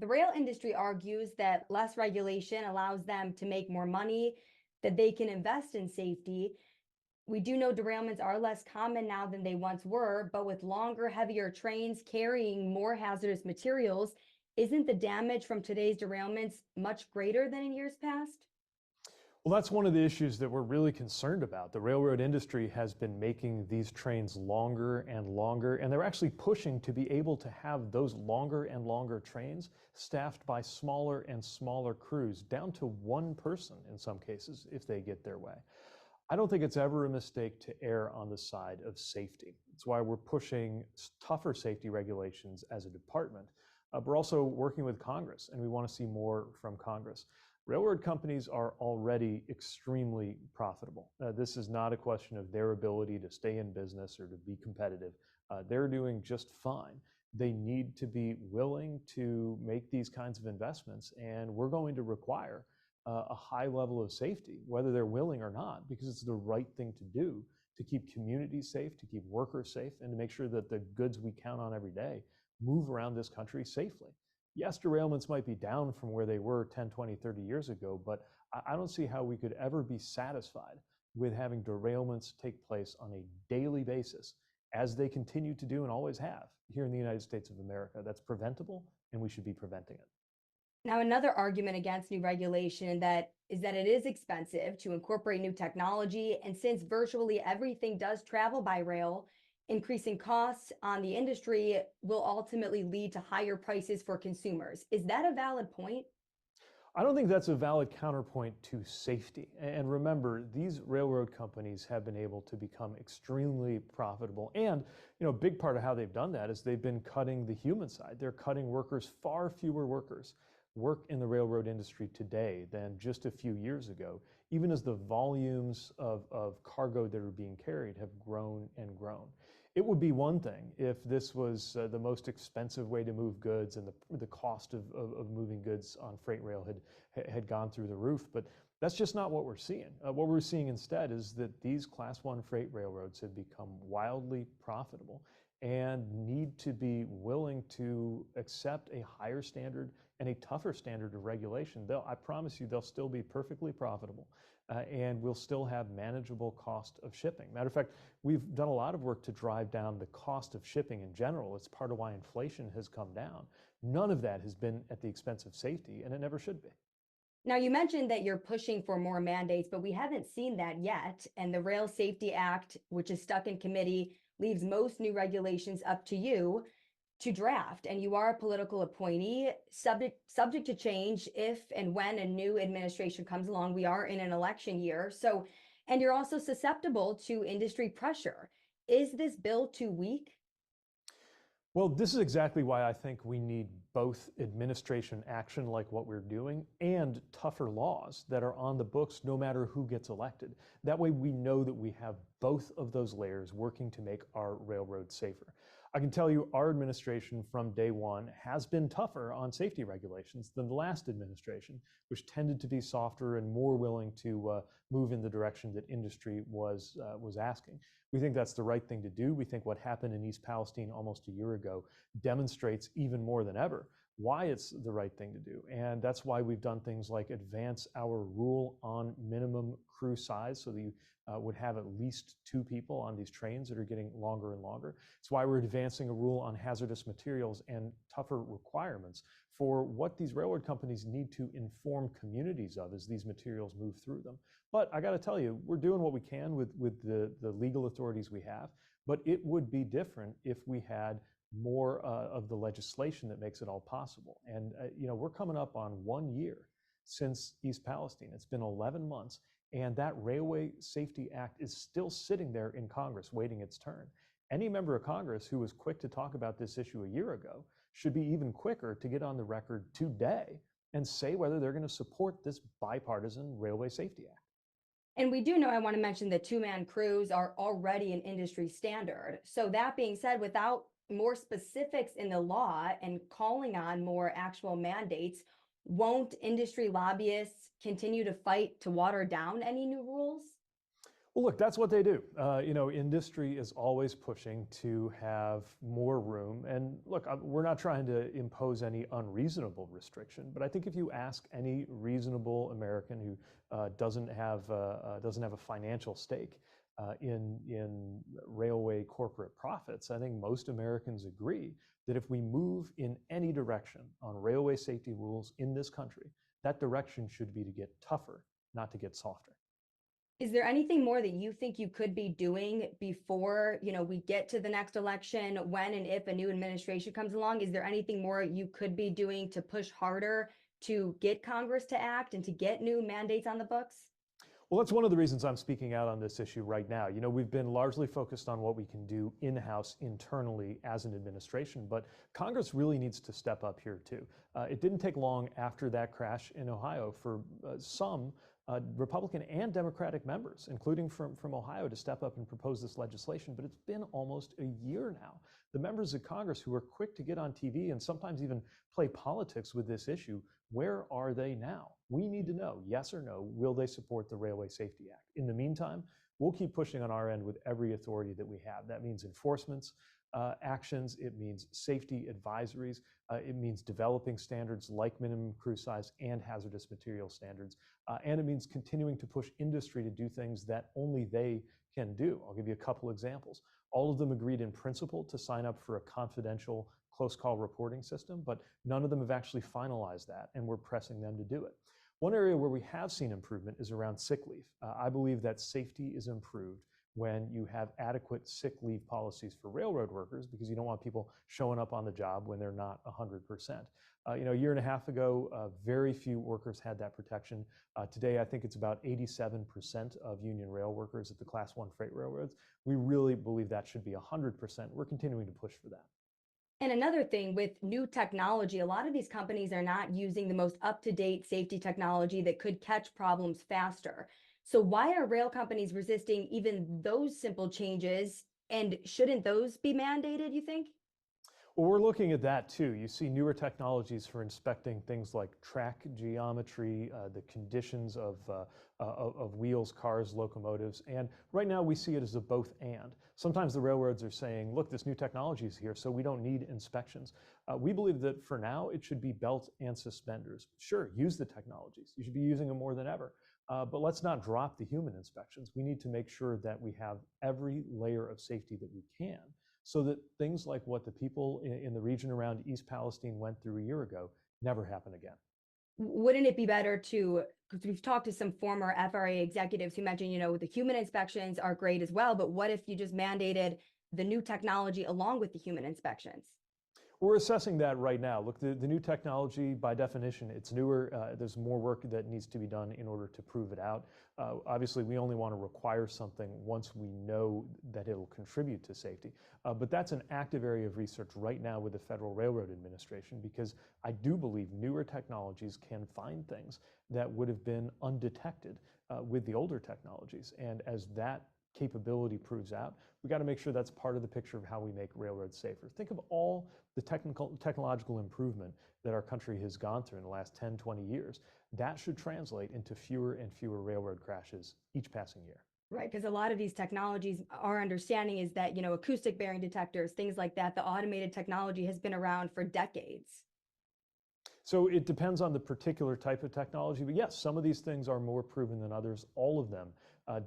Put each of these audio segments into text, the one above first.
the rail industry argues that less regulation allows them to make more money, that they can invest in safety. We do know derailments are less common now than they once were, but with longer, heavier trains carrying more hazardous materials, isn't the damage from today's derailments much greater than in years past? Well, that's one of the issues that we're really concerned about. The railroad industry has been making these trains longer and longer, and they're actually pushing to be able to have those longer and longer trains staffed by smaller and smaller crews, down to one person in some cases, if they get their way. I don't think it's ever a mistake to err on the side of safety. That's why we're pushing tougher safety regulations as a department. We're also working with Congress, and we want to see more from Congress. Railroad companies are already extremely profitable. This is not a question of their ability to stay in business or to be competitive. They're doing just fine. They need to be willing to make these kinds of investments, and we're going to require a high level of safety, whether they're willing or not, because it's the right thing to do to keep communities safe, to keep workers safe, and to make sure that the goods we count on every day move around this country safely. Yes, derailments might be down from where they were 10, 20, 30 years ago, but I don't see how we could ever be satisfied with having derailments take place on a daily basis, as they continue to do and always have here in the United States of America. That's preventable, and we should be preventing it. Now, another argument against new regulation is that it is expensive to incorporate new technology, and since virtually everything does travel by rail, increasing costs on the industry will ultimately lead to higher prices for consumers. Is that a valid point? I don't think that's a valid counterpoint to safety. And remember, these railroad companies have been able to become extremely profitable. And, a big part of how they've done that is they've been cutting the human side. They're cutting workers. Far fewer workers work in the railroad industry today than just a few years ago, even as the volumes of cargo that are being carried have grown and grown. It would be one thing if this was the most expensive way to move goods, and the cost of moving goods on freight rail had gone through the roof, but that's just not what we're seeing. What we're seeing instead is that these Class 1 freight railroads have become wildly profitable and need to be willing to accept a higher standard and a tougher standard of regulation. I promise you, they'll still be perfectly profitable, and we'll still have manageable cost of shipping. Matter of fact, we've done a lot of work to drive down the cost of shipping in general. It's part of why inflation has come down. None of that has been at the expense of safety, and it never should be. Now, you mentioned that you're pushing for more mandates, but we haven't seen that yet. And the Rail Safety Act, which is stuck in committee, leaves most new regulations up to you to draft. And you are a political appointee, subject to change if and when a new administration comes along. We are in an election year. So, and you're also susceptible to industry pressure. Is this bill too weak? Well, this is exactly why I think we need both administration action like what we're doing and tougher laws that are on the books no matter who gets elected. That way we know that we have both of those layers working to make our railroads safer. I can tell you our administration from day one has been tougher on safety regulations than the last administration, which tended to be softer and more willing to move in the direction that industry was asking. We think that's the right thing to do. We think what happened in East Palestine almost a year ago demonstrates even more than ever why it's the right thing to do. And that's why we've done things like advance our rule on minimum crew size so that you would have at least 2 people on these trains that are getting longer and longer. It's why we're advancing a rule on hazardous materials and tougher requirements for what these railroad companies need to inform communities of as these materials move through them. But I got to tell you, we're doing what we can with the legal authorities we have, but it would be different if we had more of the legislation that makes it all possible. And we're coming up on 1 year since East Palestine. It's been 11 months, and that Railway Safety Act is still sitting there in Congress waiting its turn. Any member of Congress who was quick to talk about this issue a year ago should be even quicker to get on the record today and say whether they're going to support this bipartisan Railway Safety Act. And we do know, I want to mention that 2-man crews are already an industry standard. So that being said, without more specifics in the law and calling on more actual mandates, won't industry lobbyists continue to fight to water down any new rules? Well, look, that's what they do. Industry is always pushing to have more room. And look, we're not trying to impose any unreasonable restriction, but I think if you ask any reasonable American who doesn't have a financial stake in railway corporate profits, I think most Americans agree that if we move in any direction on railway safety rules in this country, that direction should be to get tougher, not to get softer. Is there anything more that you think you could be doing before, we get to the next election, when and if a new administration comes along? Is there anything more you could be doing to push harder to get Congress to act and to get new mandates on the books? Well, that's one of the reasons I'm speaking out on this issue right now. We've been largely focused on what we can do in-house internally as an administration, but Congress really needs to step up here too. It didn't take long after that crash in Ohio for some Republican and Democratic members, including from Ohio, to step up and propose this legislation, but it's been almost a year now. The members of Congress who are quick to get on TV and sometimes even play politics with this issue, where are they now? We need to know, yes or no, will they support the Railway Safety Act? In the meantime, we'll keep pushing on our end with every authority that we have. That means enforcements, actions, it means safety advisories, it means developing standards like minimum crew size and hazardous material standards, and it means continuing to push industry to do things that only they can do. I'll give you a couple examples. All of them agreed in principle to sign up for a confidential close call reporting system, but none of them have actually finalized that, and we're pressing them to do it. One area where we have seen improvement is around sick leave. I believe that safety is improved when you have adequate sick leave policies for railroad workers, because you don't want people showing up on the job when they're not 100%. A year and a half ago, very few workers had that protection. Today, I think it's about 87% of union rail workers at the Class 1 freight railroads. We really believe that should be 100%. We're continuing to push for that. And another thing with new technology, a lot of these companies are not using the most up-to-date safety technology that could catch problems faster. So why are rail companies resisting even those simple changes? And shouldn't those be mandated, you think? Well, we're looking at that too. You see newer technologies for inspecting things like track geometry, the conditions of wheels, cars, locomotives. And right now we see it as a both and. Sometimes the railroads are saying, look, this new technology is here, so we don't need inspections. We believe that for now, it should be belt and suspenders. Sure, use the technologies. You should be using them more than ever. But let's not drop the human inspections. We need to make sure that we have every layer of safety that we can, so that things like what the people in the region around East Palestine went through a year ago never happen again. Wouldn't it be better to, because we've talked to some former FRA executives who mentioned, the human inspections are great as well, but what if you just mandated the new technology along with the human inspections? We're assessing that right now. Look, the new technology, by definition, it's newer. There's more work that needs to be done in order to prove it out. Obviously, we only want to require something once we know that it'll contribute to safety. But that's an active area of research right now with the Federal Railroad Administration, because I do believe newer technologies can find things that would have been undetected with the older technologies. And as that capability proves out, we got to make sure that's part of the picture of how we make railroads safer. Think of all the technological improvement that our country has gone through in the last 10, 20 years. That should translate into fewer and fewer railroad crashes each passing year. Right, because a lot of these technologies, our understanding is that, acoustic bearing detectors, things like that, the automated technology has been around for decades. So it depends on the particular type of technology, but yes, some of these things are more proven than others. All of them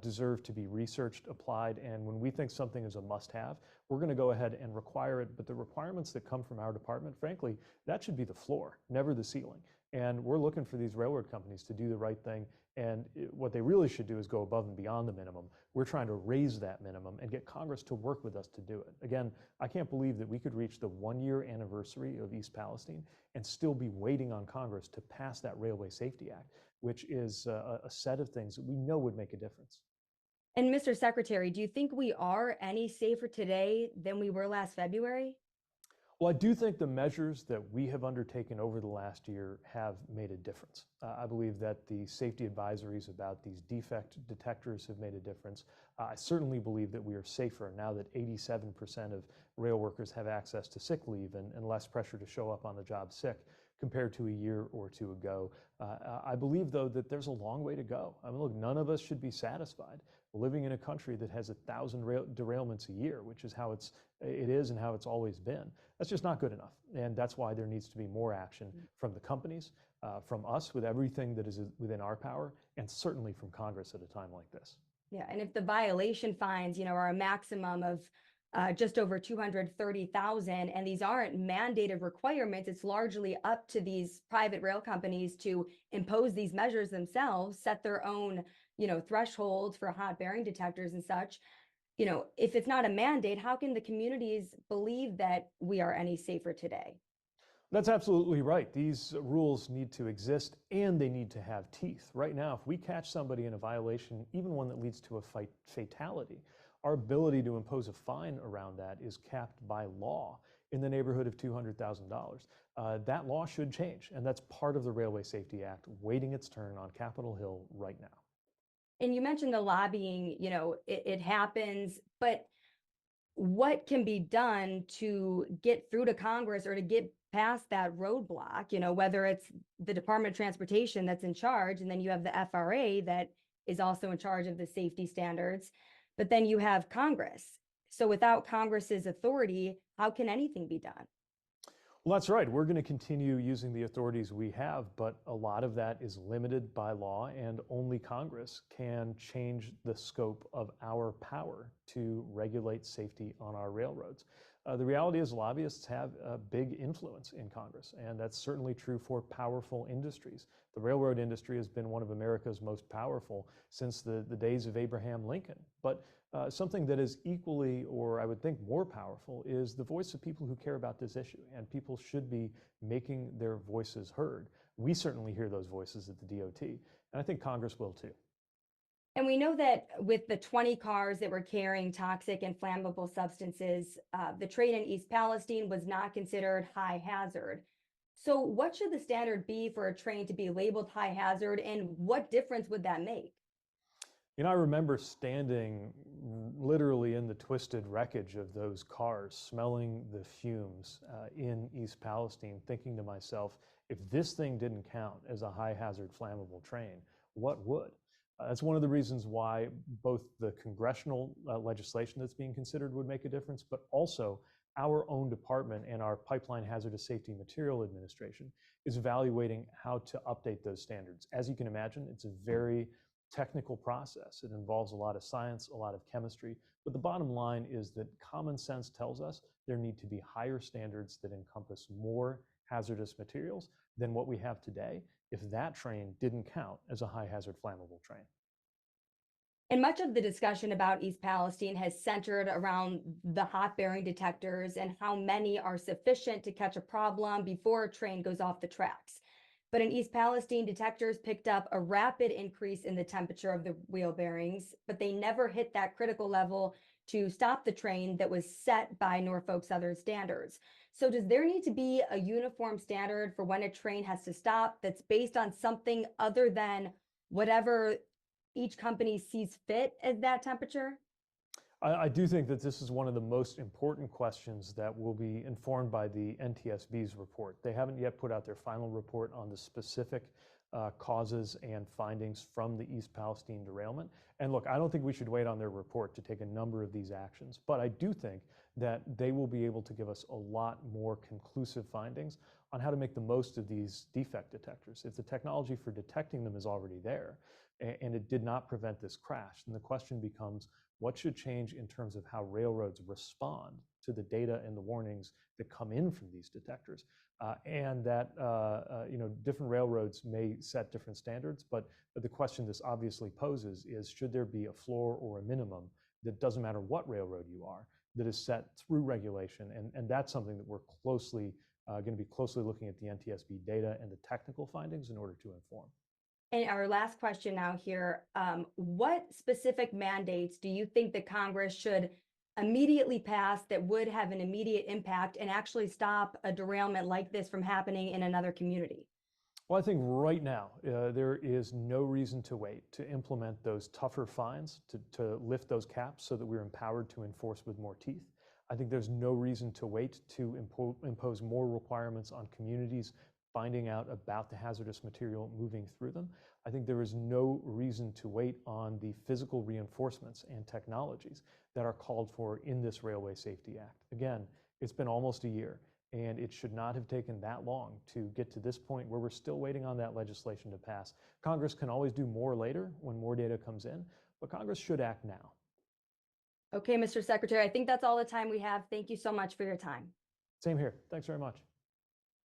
deserve to be researched, applied, and when we think something is a must-have, we're going to go ahead and require it, but the requirements that come from our department, frankly, that should be the floor, never the ceiling. And we're looking for these railroad companies to do the right thing, and what they really should do is go above and beyond the minimum. We're trying to raise that minimum and get Congress to work with us to do it. Again, I can't believe that we could reach the 1-year anniversary of East Palestine and still be waiting on Congress to pass that Railway Safety Act, which is a set of things that we know would make a difference. And Mr. Secretary, do you think we are any safer today than we were last February? Well, I do think the measures that we have undertaken over the last year have made a difference. I believe that the safety advisories about these defect detectors have made a difference. I certainly believe that we are safer now that 87% of rail workers have access to sick leave and less pressure to show up on the job sick. compared to a year or two ago. I believe, though, that there's a long way to go. I mean, look, none of us should be satisfied living in a country that has 1,000 derailments a year, which is how it is and how it's always been. That's just not good enough. And that's why there needs to be more action from the companies, from us with everything that is within our power, and certainly from Congress at a time like this. Yeah, and if the violation fines, are a maximum of just over 230,000, and these aren't mandated requirements, it's largely up to these private rail companies to impose these measures themselves, set their own, thresholds for hot bearing detectors and such. If it's not a mandate, how can the communities believe that we are any safer today? That's absolutely right. These rules need to exist and they need to have teeth. Right now, if we catch somebody in a violation, even one that leads to a fatality, our ability to impose a fine around that is capped by law in the neighborhood of $200,000. That law should change, and that's part of the Railway Safety Act waiting its turn on Capitol Hill right now. And you mentioned the lobbying, it happens, but what can be done to get through to Congress or to get past that roadblock, whether it's the Department of Transportation that's in charge, and then you have the FRA that is also in charge of the safety standards, but then you have Congress. So without Congress's authority, how can anything be done? Well, that's right. We're going to continue using the authorities we have, but a lot of that is limited by law, and only Congress can change the scope of our power to regulate safety on our railroads. The reality is lobbyists have a big influence in Congress, and that's certainly true for powerful industries. The railroad industry has been one of America's most powerful since the days of Abraham Lincoln. But something that is equally, or I would think more powerful, is the voice of people who care about this issue, and people should be making their voices heard. We certainly hear those voices at the DOT, and I think Congress will too. And we know that with the 20 cars that were carrying toxic and flammable substances, the train in East Palestine was not considered high hazard. So what should the standard be for a train to be labeled high hazard, and what difference would that make? I remember standing literally in the twisted wreckage of those cars, smelling the fumes in East Palestine, thinking to myself, if this thing didn't count as a high hazard flammable train, what would? That's one of the reasons why both the congressional legislation that's being considered would make a difference, but also our own department and our Pipeline Hazardous Safety Material Administration is evaluating how to update those standards. As you can imagine, it's a very technical process. It involves a lot of science, a lot of chemistry, but the bottom line is that common sense tells us there need to be higher standards that encompass more hazardous materials than what we have today if that train didn't count as a high hazard flammable train. And much of the discussion about East Palestine has centered around the hot bearing detectors and how many are sufficient to catch a problem before a train goes off the tracks. But in East Palestine, detectors picked up a rapid increase in the temperature of the wheel bearings, but they never hit that critical level to stop the train that was set by Norfolk Southern standards. So does there need to be a uniform standard for when a train has to stop that's based on something other than whatever each company sees fit as that temperature? I do think that this is one of the most important questions that will be informed by the NTSB's report. They haven't yet put out their final report on the specific causes and findings from the East Palestine derailment. And look, I don't think we should wait on their report to take a number of these actions, but I do think that they will be able to give us a lot more conclusive findings on how to make the most of these defect detectors. If the technology for detecting them is already there, and it did not prevent this crash, then the question becomes, what should change in terms of how railroads respond to the data and the warnings that come in from these detectors? And that different railroads may set different standards, but the question this obviously poses is, should there be a floor or a minimum that doesn't matter what railroad you are, that is set through regulation? And that's something that we're closely going to be closely looking at the NTSB data and the technical findings in order to inform. And our last question now here, what specific mandates do you think that Congress should immediately pass that would have an immediate impact and actually stop a derailment like this from happening in another community? Well, I think right now there is no reason to wait to implement those tougher fines, to lift those caps so that we're empowered to enforce with more teeth. I think there's no reason to wait to impose more requirements on communities finding out about the hazardous material moving through them. I think there is no reason to wait on the physical reinforcements and technologies that are called for in this Railway Safety Act. Again, it's been almost a year, and it should not have taken that long to get to this point where we're still waiting on that legislation to pass. Congress can always do more later when more data comes in, but Congress should act now. Okay, Mr. Secretary, I think that's all the time we have. Thank you so much for your time. Same here. Thanks very much.